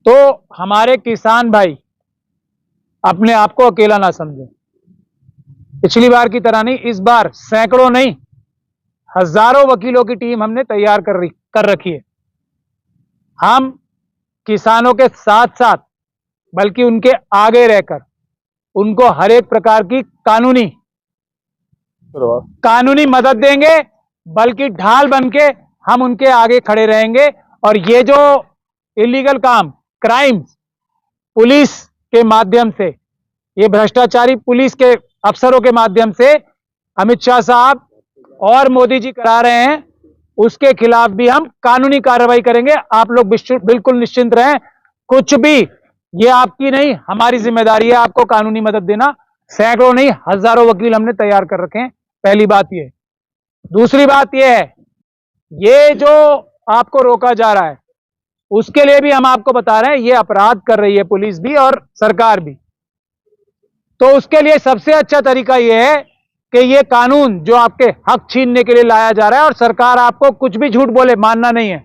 तो हमारे किसान भाई अपने आप को अकेला ना समझे। पिछली बार की तरह नहीं, इस बार सैकड़ों नहीं हजारों वकीलों की टीम हमने तैयार कर रखी है। हम किसानों के साथ साथ बल्कि उनके आगे रहकर उनको हर एक प्रकार की कानूनी मदद देंगे, बल्कि ढाल बनके हम उनके आगे खड़े रहेंगे। और ये जो इलीगल काम, क्राइम्स पुलिस के माध्यम से, ये भ्रष्टाचारी पुलिस के अफसरों के माध्यम से अमित शाह साहब और मोदी जी करा रहे हैं, उसके खिलाफ भी हम कानूनी कार्रवाई करेंगे। आप लोग बिल्कुल निश्चिंत रहें। कुछ भी, ये आपकी नहीं हमारी जिम्मेदारी है आपको कानूनी मदद देना। सैकड़ों नहीं हजारों वकील हमने तैयार कर रखे हैं। पहली बात ये। दूसरी बात यह है, ये जो आपको रोका जा रहा है उसके लिए भी हम आपको बता रहे हैं, ये अपराध कर रही है पुलिस भी और सरकार भी। तो उसके लिए सबसे अच्छा तरीका यह है कि ये कानून जो आपके हक छीनने के लिए लाया जा रहा है, और सरकार आपको कुछ भी झूठ बोले मानना नहीं है।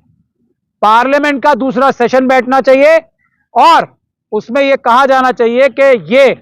पार्लियामेंट का दूसरा सेशन बैठना चाहिए और उसमें यह कहा जाना चाहिए कि ये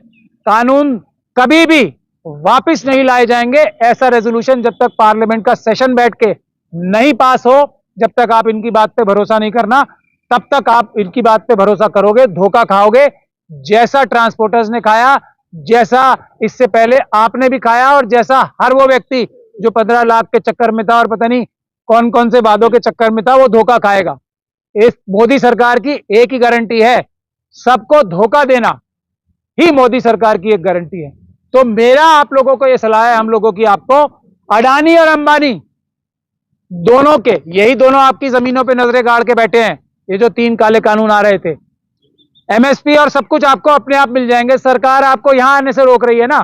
कानून कभी भी वापस नहीं लाए जाएंगे। ऐसा रेजोल्यूशन जब तक पार्लियामेंट का सेशन बैठ के नहीं पास हो, जब तक आप इनकी बात पे भरोसा नहीं करना, तब तक आप इनकी बात पे भरोसा करोगे, धोखा खाओगे। जैसा ट्रांसपोर्टर्स ने खाया, जैसा इससे पहले आपने भी खाया, और जैसा हर वो व्यक्ति जो 15 लाख के चक्कर में था और पता नहीं कौन कौन से वादों के चक्कर में था, वो धोखा खाएगा। इस मोदी सरकार की एक ही गारंटी है, सबको धोखा देना ही मोदी सरकार की एक गारंटी है। तो मेरा आप लोगों को यह सलाह है, हम लोगों की आपको, अडानी और अंबानी दोनों के, यही दोनों आपकी जमीनों पे नजरें गाड़ के बैठे हैं। ये जो 3 काले कानून आ रहे थे, एमएसपी और सब कुछ आपको अपने आप मिल जाएंगे। सरकार आपको यहां आने से रोक रही है ना।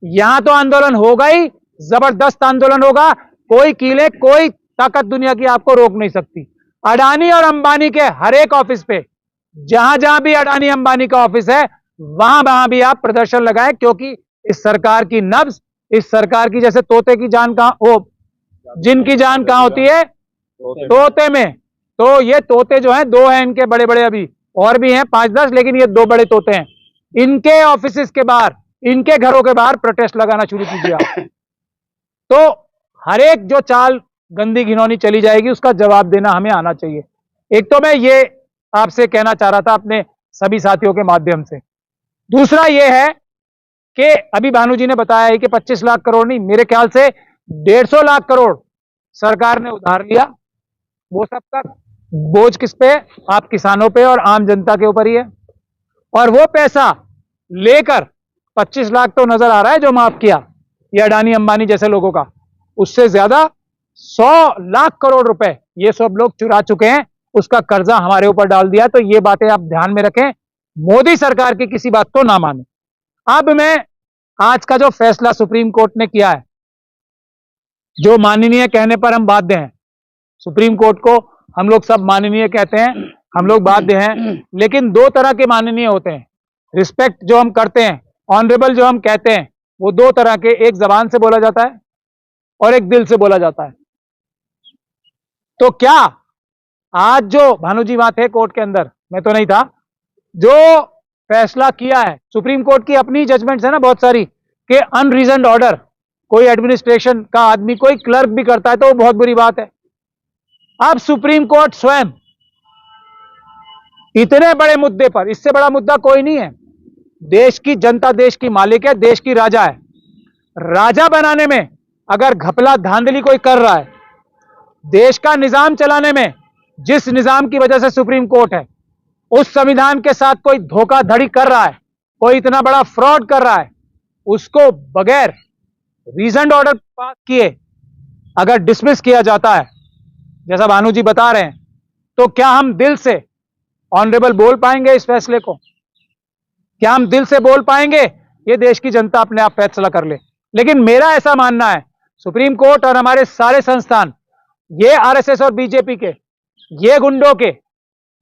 यहां तो आंदोलन होगा ही, जबरदस्त आंदोलन होगा। कोई कीले, कोई ताकत दुनिया की आपको रोक नहीं सकती। अडानी और अंबानी के हर एक ऑफिस पे, जहां जहां भी अडानी अंबानी का ऑफिस है, वहां वहां भी आप प्रदर्शन लगाएं, क्योंकि इस सरकार की नब्ज, इस सरकार की, जैसे तोते की जान कहां, वो जिनकी जान कहां होती है, तोते में। तो ये तोते जो हैं, 2 हैं इनके बड़े बड़े, अभी और भी हैं 5-10, लेकिन ये 2 बड़े तोते हैं। इनके ऑफिस के बाहर, इनके घरों के बाहर प्रोटेस्ट लगाना शुरू कीजिए आप। तो हर एक जो चाल गंदी घिनौनी चली जाएगी, उसका जवाब देना हमें आना चाहिए। एक तो मैं ये आपसे कहना चाह रहा था अपने सभी साथियों के माध्यम से। दूसरा ये है कि अभी भानु जी ने बताया है कि 25 लाख करोड़ नहीं, मेरे ख्याल से 150 लाख करोड़ सरकार ने उधार लिया। वो सबका बोझ किस पे? आप किसानों पे और आम जनता के ऊपर ही है। और वो पैसा लेकर 25 लाख तो नजर आ रहा है जो माफ किया ये अडानी अंबानी जैसे लोगों का, उससे ज्यादा 100 लाख करोड़ रुपए ये सब लोग चुरा चुके हैं। उसका कर्जा हमारे ऊपर डाल दिया। तो ये बातें आप ध्यान में रखें, मोदी सरकार की किसी बात को ना माने। अब मैं आज का जो फैसला सुप्रीम कोर्ट ने किया है, जो माननीय कहने पर हम बाध्य हैं, सुप्रीम कोर्ट को हम लोग सब माननीय कहते हैं, हम लोग बाध्य हैं। लेकिन 2 तरह के माननीय होते हैं। रिस्पेक्ट जो हम करते हैं, ऑनरेबल जो हम कहते हैं, वो 2 तरह के, एक जबान से बोला जाता है और एक दिल से बोला जाता है। तो क्या आज जो भानु जी वहां थे कोर्ट के अंदर, मैं तो नहीं था, जो फैसला किया है, सुप्रीम कोर्ट की अपनी जजमेंट्स है ना बहुत सारी, कि अनरीजन्ड ऑर्डर कोई एडमिनिस्ट्रेशन का आदमी, कोई क्लर्क भी करता है तो वो बहुत बुरी बात है। अब सुप्रीम कोर्ट स्वयं इतने बड़े मुद्दे पर, इससे बड़ा मुद्दा कोई नहीं है, देश की जनता देश की मालिक है, देश की राजा है। राजा बनाने में अगर घपला धांधली कोई कर रहा है, देश का निजाम चलाने में जिस निजाम की वजह से सुप्रीम कोर्ट है, उस संविधान के साथ कोई धोखाधड़ी कर रहा है, कोई इतना बड़ा फ्रॉड कर रहा है, उसको बगैर रीजन्ड ऑर्डर पास किए अगर डिसमिस किया जाता है, जैसा भानु जी बता रहे हैं, तो क्या हम दिल से ऑनरेबल बोल पाएंगे इस फैसले को? क्या हम दिल से बोल पाएंगे? ये देश की जनता अपने आप फैसला कर ले। लेकिन मेरा ऐसा मानना है, सुप्रीम कोर्ट और हमारे सारे संस्थान ये आरएसएस और बीजेपी के, ये गुंडों के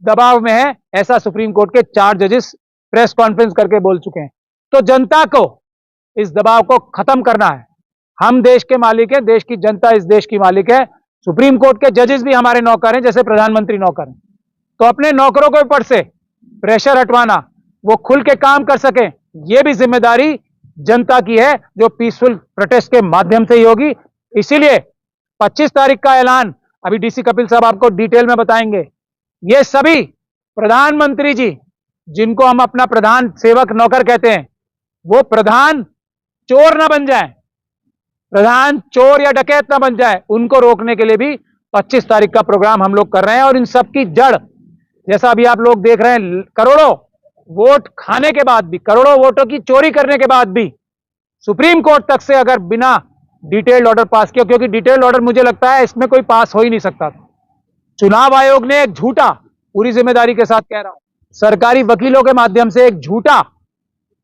दबाव में है, ऐसा सुप्रीम कोर्ट के 4 जजेस प्रेस कॉन्फ्रेंस करके बोल चुके हैं। तो जनता को इस दबाव को खत्म करना है। हम देश के मालिक हैं, देश की जनता इस देश की मालिक है। सुप्रीम कोर्ट के जजेस भी हमारे नौकर हैं, जैसे प्रधानमंत्री नौकर हैं। तो अपने नौकरों के ऊपर से प्रेशर हटवाना, वो खुल के काम कर सकें, ये भी जिम्मेदारी जनता की है, जो पीसफुल प्रोटेस्ट के माध्यम से ही होगी। इसीलिए 25 तारीख का ऐलान अभी डीसी कपिल साहब आपको डिटेल में बताएंगे। ये सभी प्रधानमंत्री जी, जिनको हम अपना प्रधान सेवक नौकर कहते हैं, वो प्रधान चोर ना बन जाए, प्रधान चोर या डकैत ना बन जाए, उनको रोकने के लिए भी 25 तारीख का प्रोग्राम हम लोग कर रहे हैं। और इन सबकी जड़, जैसा अभी आप लोग देख रहे हैं, करोड़ों वोट खाने के बाद भी, करोड़ों वोटों की चोरी करने के बाद भी सुप्रीम कोर्ट तक से अगर बिना डिटेल्ड ऑर्डर पास किया, क्योंकि डिटेल्ड ऑर्डर मुझे लगता है इसमें कोई पास हो ही नहीं सकता। चुनाव आयोग ने एक झूठा, पूरी जिम्मेदारी के साथ कह रहा हूं, सरकारी वकीलों के माध्यम से एक झूठा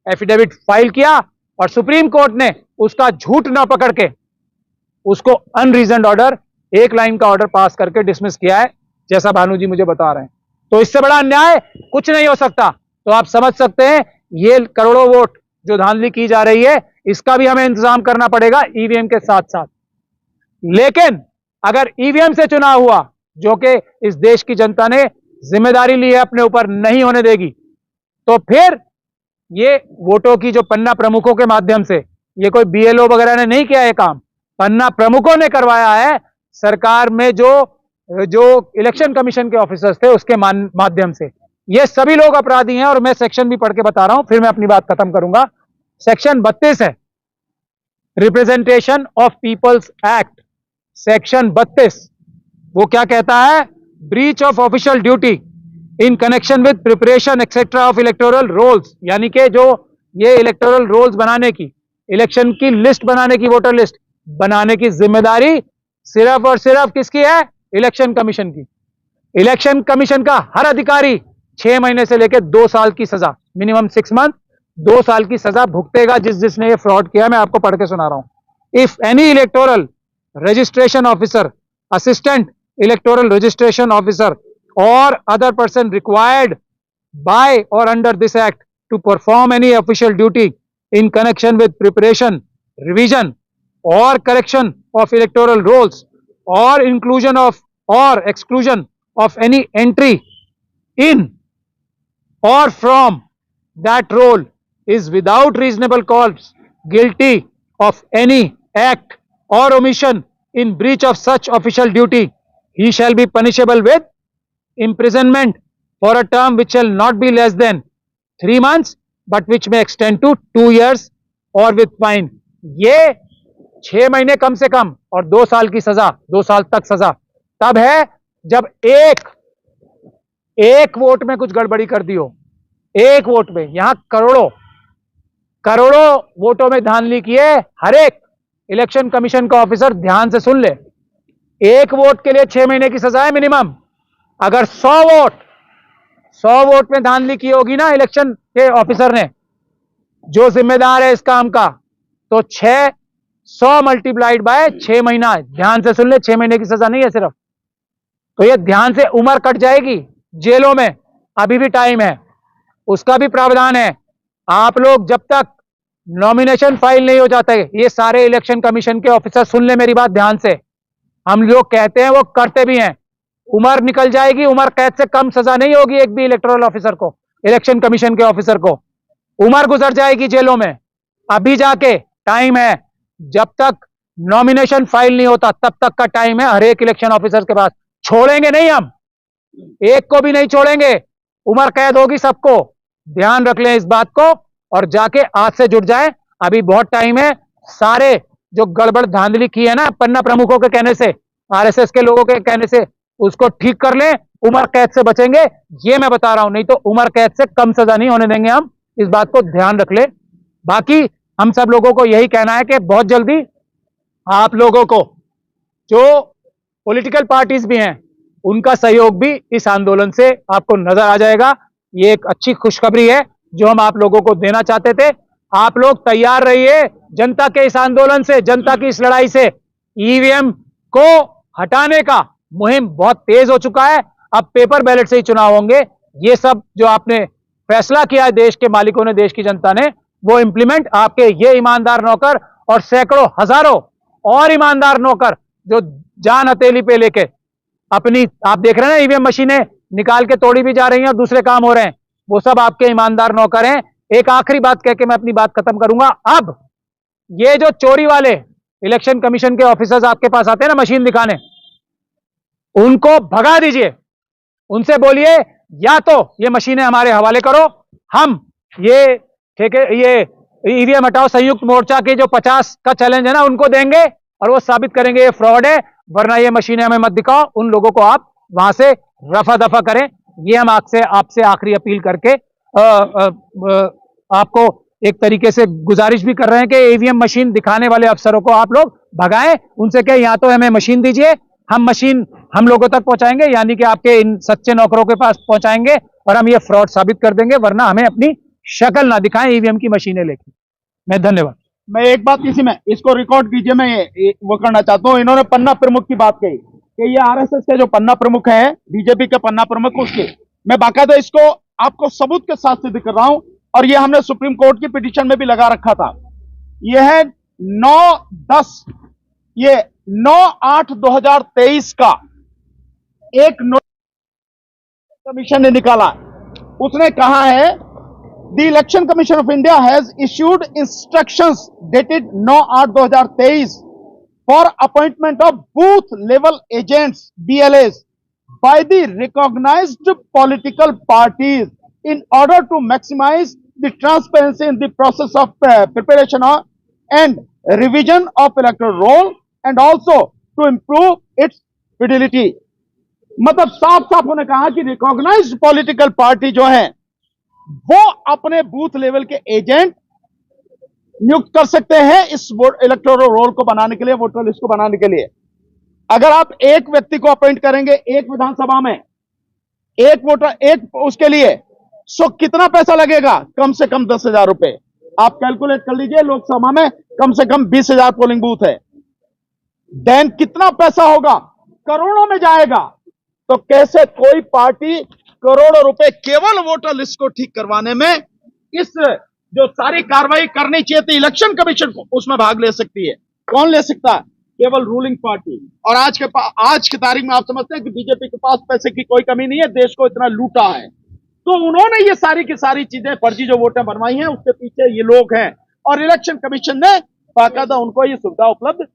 एफिडेविट फाइल किया और सुप्रीम कोर्ट ने उसका झूठ न पकड़ के उसको अनरीजन्ड ऑर्डर, एक लाइन का ऑर्डर पास करके डिसमिस किया है, जैसा भानु जी मुझे बता रहे हैं। तो इससे बड़ा अन्याय कुछ नहीं हो सकता। तो आप समझ सकते हैं ये करोड़ों वोट जो धांधली की जा रही है, इसका भी हमें इंतजाम करना पड़ेगा ईवीएम के साथ साथ। लेकिन अगर ईवीएम से चुनाव हुआ, जो कि इस देश की जनता ने जिम्मेदारी ली है अपने ऊपर, नहीं होने देगी, तो फिर ये वोटों की जो पन्ना प्रमुखों के माध्यम से, ये कोई बीएलओ वगैरह ने नहीं किया है काम, पन्ना प्रमुखों ने करवाया है। सरकार में जो इलेक्शन कमीशन के ऑफिसर्स थे उसके माध्यम से, ये सभी लोग अपराधी हैं। और मैं सेक्शन भी पढ़ के बता रहा हूं, फिर मैं अपनी बात खत्म करूंगा। सेक्शन 32 है, representation of people's act. Section 32 वो क्या कहता है? Breach of official duty in connection with preparation et cetera of electoral rolls, यानी कि जो ये इलेक्टोरल रोल्स बनाने की, इलेक्शन की लिस्ट बनाने की, वोटर लिस्ट बनाने की जिम्मेदारी सिर्फ और सिर्फ किसकी है? इलेक्शन कमीशन की। इलेक्शन कमीशन का हर अधिकारी 6 महीने से लेकर 2 साल की सजा, मिनिमम 6 मंथ, 2 साल की सजा भुगतेगा जिसने ये फ्रॉड किया। मैं आपको पढ़ के सुना रहा हूं। If any electoral registration officer, assistant electoral registration officer or other person required by or under this act to perform any official duty in connection with preparation, revision or correction of electoral rolls or inclusion of or exclusion of any entry in or from that roll is without reasonable cause guilty of any act or omission in breach of such official duty, he shall be punishable with imprisonment for a term which shall not be less than 3 months but which may extend to 2 years or with fine। ये 6 महीने कम से कम और 2 साल की सजा, 2 साल तक सजा तब है जब एक वोट में कुछ गड़बड़ी कर दी हो। एक वोट में, यहां करोड़ों वोटों में धांधली की है। हर एक इलेक्शन कमीशन का ऑफिसर ध्यान से सुन ले, एक वोट के लिए 6 महीने की सजा है मिनिमम। अगर 100 वोट में धांधली की होगी ना इलेक्शन के ऑफिसर ने, जो जिम्मेदार है इस काम का, तो 600 मल्टीप्लाइड बाय 6 महीना, ध्यान से सुन ले, 6 महीने की सजा नहीं है सिर्फ। तो ये ध्यान से, उम्र कट जाएगी जेलों में, अभी भी टाइम है, उसका भी प्रावधान है। आप लोग जब तक नॉमिनेशन फाइल नहीं हो जाते, ये सारे इलेक्शन कमीशन के ऑफिसर सुन ले मेरी बात ध्यान से, हम लोग कहते हैं वो करते भी हैं, उम्र निकल जाएगी, उम्र कैद से कम सजा नहीं होगी एक भी इलेक्टोरल ऑफिसर को, इलेक्शन कमीशन के ऑफिसर को, उम्र गुजर जाएगी जेलों में। अभी जाके टाइम है, जब तक नॉमिनेशन फाइल नहीं होता तब तक का टाइम है हर एक इलेक्शन ऑफिसर के पास। छोड़ेंगे नहीं हम, एक को भी नहीं छोड़ेंगे, उम्र कैद होगी सबको, ध्यान रख लें इस बात को और जाके आज से जुट जाए, अभी बहुत टाइम है। सारे जो गड़बड़ धांधली की है ना पन्ना प्रमुखों के कहने से, आरएसएस के लोगों के कहने से, उसको ठीक कर लें, उम्र कैद से बचेंगे, ये मैं बता रहा हूं, नहीं तो उम्र कैद से कम सजा नहीं होने देंगे हम, इस बात को ध्यान रख ले। बाकी हम सब लोगों को यही कहना है कि बहुत जल्दी आप लोगों को, जो पॉलिटिकल पार्टीज भी हैं, उनका सहयोग भी इस आंदोलन से आपको नजर आ जाएगा। ये एक अच्छी खुशखबरी है जो हम आप लोगों को देना चाहते थे। आप लोग तैयार रहिए जनता के इस आंदोलन से, जनता की इस लड़ाई से। ईवीएम को हटाने का मुहिम बहुत तेज हो चुका है, अब पेपर बैलेट से ही चुनाव होंगे। ये सब जो आपने फैसला किया है देश के मालिकों ने, देश की जनता ने, वो इंप्लीमेंट आपके ये ईमानदार नौकर और सैकड़ों हजारों और ईमानदार नौकर जो जान हथेली पे लेके अपनी, आप देख रहे हैं ना ईवीएम मशीनें निकाल के तोड़ी भी जा रही हैं और दूसरे काम हो रहे हैं, वो सब आपके ईमानदार नौकर हैं। एक आखिरी बात कह के मैं अपनी बात खत्म करूंगा। अब ये जो चोरी वाले इलेक्शन कमीशन के ऑफिसर्स आपके पास आते हैं ना मशीन दिखाने, उनको भगा दीजिए। उनसे बोलिए या तो ये मशीनें हमारे हवाले करो, हम ये ईवीएम हटाओ संयुक्त मोर्चा के जो 50 का चैलेंज है ना उनको देंगे और वो साबित करेंगे ये फ्रॉड है, वरना ये मशीनें हमें मत दिखाओ। उन लोगों को आप वहां से रफा दफा करें। ये हम आपसे आखिरी अपील करके आपको एक तरीके से गुजारिश भी कर रहे हैं कि ईवीएम मशीन दिखाने वाले अफसरों को आप लोग भगाएं। उनसे कहें या तो हमें मशीन दीजिए, हम मशीन हम लोगों तक पहुंचाएंगे, यानी कि आपके इन सच्चे नौकरों के पास पहुंचाएंगे और हम ये फ्रॉड साबित कर देंगे, वरना हमें अपनी शक्ल ना दिखाएं ईवीएम की मशीनें लेके। मैं धन्यवाद। मैं एक बात इसी में इसको रिकॉर्ड कीजिए, मैं वो करना चाहता हूँ। इन्होंने पन्ना प्रमुख की बात कही कि ये आरएसएस के जो पन्ना प्रमुख है, बीजेपी के पन्ना प्रमुख, उसके मैं बाकायदा इसको आपको सबूत के साथ सिद्ध कर रहा हूं और ये हमने सुप्रीम कोर्ट की पिटीशन में भी लगा रखा था। ये है 9/8/2023 का एक कमीशन ने निकाला। उसने कहा है the election commission of India has issued instructions dated 9/8/2023 for appointment of booth level agents BLAs by the recognized political parties in order to maximize the transparency in the process of preparation and revision of electoral roll and also to improve its fidelity। मतलब साफ साफ उन्होंने कहा कि recognised political party जो है वो अपने बूथ लेवल के एजेंट नियुक्त कर सकते हैं इस इलेक्टोरल रोल को बनाने के लिए, वोटर लिस्ट को बनाने के लिए। अगर आप एक व्यक्ति को अपॉइंट करेंगे एक विधानसभा में, एक वोटर एक उसके लिए, सो कितना पैसा लगेगा? कम से कम 10,000 रुपए। आप कैलकुलेट कर लीजिए, लोकसभा में कम से कम 20,000 पोलिंग बूथ है, देन कितना पैसा होगा? करोड़ों में जाएगा। तो कैसे कोई पार्टी करोड़ों रुपए केवल वोटर लिस्ट को ठीक करवाने में, इस जो सारी कार्रवाई करनी चाहिए थी इलेक्शन कमीशन को, उसमें भाग ले सकती है? कौन ले सकता है? केवल रूलिंग पार्टी। और आज की तारीख में आप समझते हैं कि बीजेपी के पास पैसे की कोई कमी नहीं है, देश को इतना लूटा है। तो उन्होंने ये सारी की सारी चीजें, फर्जी जो वोटें बनवाई हैं, उसके पीछे ये लोग हैं और इलेक्शन कमीशन ने बाकायदा उनको ये सुविधा उपलब्ध